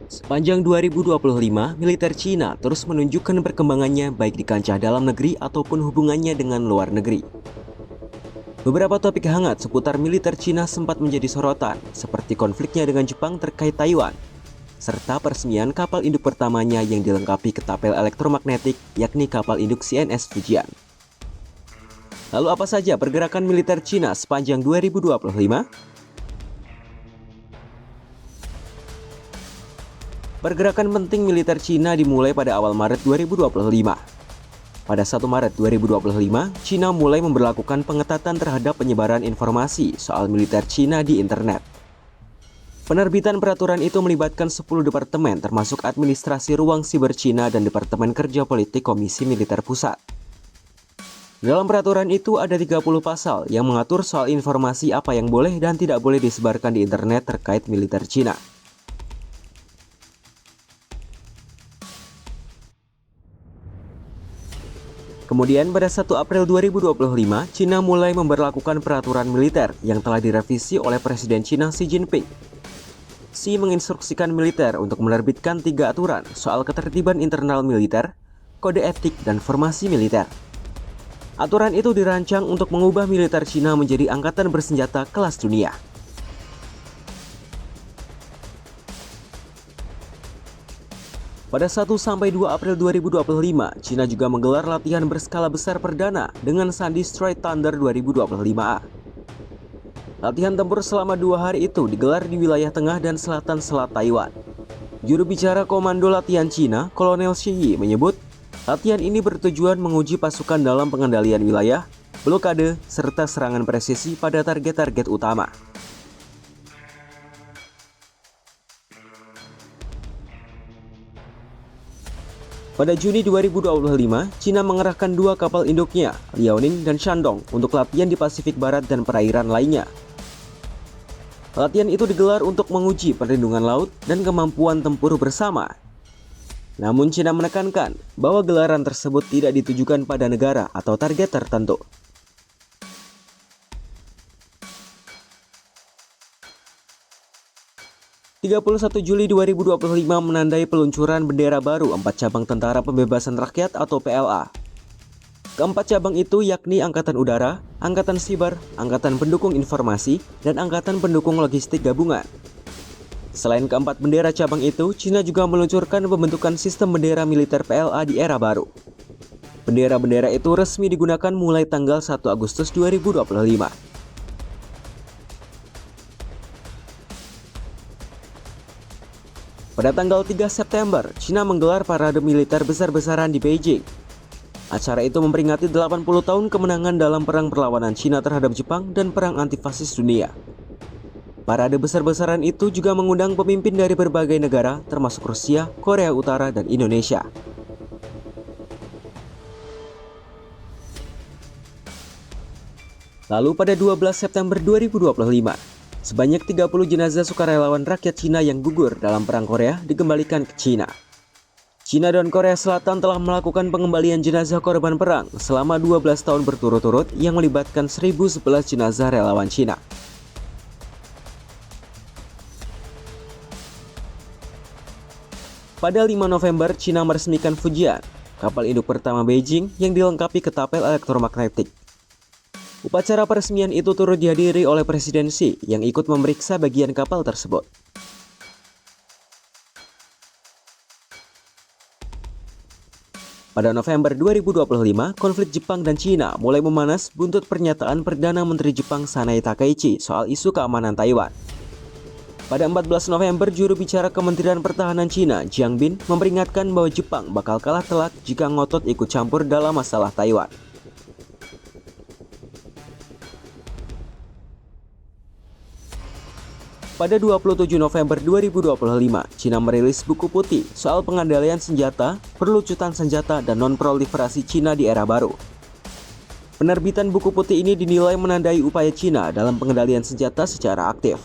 Sepanjang 2025, militer Cina terus menunjukkan perkembangannya baik di kancah dalam negeri ataupun hubungannya dengan luar negeri. Beberapa topik hangat seputar militer Cina sempat menjadi sorotan, seperti konfliknya dengan Jepang terkait Taiwan, serta peresmian kapal induk pertamanya yang dilengkapi ketapel elektromagnetik, yakni kapal induk CNS Fujian. Lalu apa saja pergerakan militer Cina sepanjang 2025? Pergerakan penting militer Cina dimulai pada awal Maret 2025. Pada 1 Maret 2025, Cina mulai memberlakukan pengetatan terhadap penyebaran informasi soal militer Cina di internet. Penerbitan peraturan itu melibatkan 10 departemen termasuk Administrasi Ruang Siber Cina dan Departemen Kerja Politik Komisi Militer Pusat. Dalam peraturan itu ada 30 pasal yang mengatur soal informasi apa yang boleh dan tidak boleh disebarkan di internet terkait militer Cina. Kemudian pada 1 April 2025, Cina mulai memberlakukan peraturan militer yang telah direvisi oleh Presiden Cina Xi Jinping. Xi menginstruksikan militer untuk menerbitkan 3 aturan soal ketertiban internal militer, kode etik, dan formasi militer. Aturan itu dirancang untuk mengubah militer Cina menjadi angkatan bersenjata kelas dunia. Pada 1-2 April 2025, Cina juga menggelar latihan berskala besar perdana dengan sandi Strike Thunder 2025A. Latihan tempur selama 2 hari itu digelar di wilayah tengah dan selatan Selat Taiwan. Juru bicara Komando Latihan Cina, Kolonel Shi Yi, menyebut latihan ini bertujuan menguji pasukan dalam pengendalian wilayah, blokade, serta serangan presisi pada target-target utama. Pada Juni 2025, Cina mengerahkan 2 kapal induknya, Liaoning dan Shandong, untuk latihan di Pasifik Barat dan perairan lainnya. Latihan itu digelar untuk menguji perlindungan laut dan kemampuan tempur bersama. Namun Cina menekankan bahwa gelaran tersebut tidak ditujukan pada negara atau target tertentu. Juli 2025 menandai peluncuran bendera baru 4 cabang Tentara Pembebasan Rakyat atau PLA. Keempat cabang itu yakni Angkatan Udara, Angkatan Siber, Angkatan Pendukung Informasi, dan Angkatan Pendukung Logistik Gabungan. Selain keempat bendera cabang itu, Cina juga meluncurkan pembentukan sistem bendera militer PLA di era baru. Bendera-bendera itu resmi digunakan mulai tanggal 1 Agustus 2025. Pada tanggal 3 September, Cina menggelar parade militer besar-besaran di Beijing. Acara itu memperingati 80 tahun kemenangan dalam perang perlawanan Cina terhadap Jepang dan perang antifasis dunia. Parade besar-besaran itu juga mengundang pemimpin dari berbagai negara termasuk Rusia, Korea Utara, dan Indonesia. Lalu pada 12 September 2025, sebanyak 30 jenazah sukarelawan rakyat Cina yang gugur dalam perang Korea dikembalikan ke Cina. Cina dan Korea Selatan telah melakukan pengembalian jenazah korban perang selama 12 tahun berturut-turut yang melibatkan 1011 jenazah relawan Cina. Pada 5 November, Cina meresmikan Fujian, kapal induk pertama Beijing yang dilengkapi ketapel elektromagnetik. Upacara peresmian itu turut dihadiri oleh Presiden Xi yang ikut memeriksa bagian kapal tersebut. Pada November 2025, konflik Jepang dan Cina mulai memanas buntut pernyataan Perdana Menteri Jepang Sanae Takaichi soal isu keamanan Taiwan. Pada 14 November, juru bicara Kementerian Pertahanan Cina, Jiang Bin, memperingatkan bahwa Jepang bakal kalah telak jika ngotot ikut campur dalam masalah Taiwan. Pada 27 November 2025, Cina merilis buku putih soal pengendalian senjata, perlucutan senjata, dan non-proliferasi Cina di era baru. Penerbitan buku putih ini dinilai menandai upaya Cina dalam pengendalian senjata secara aktif.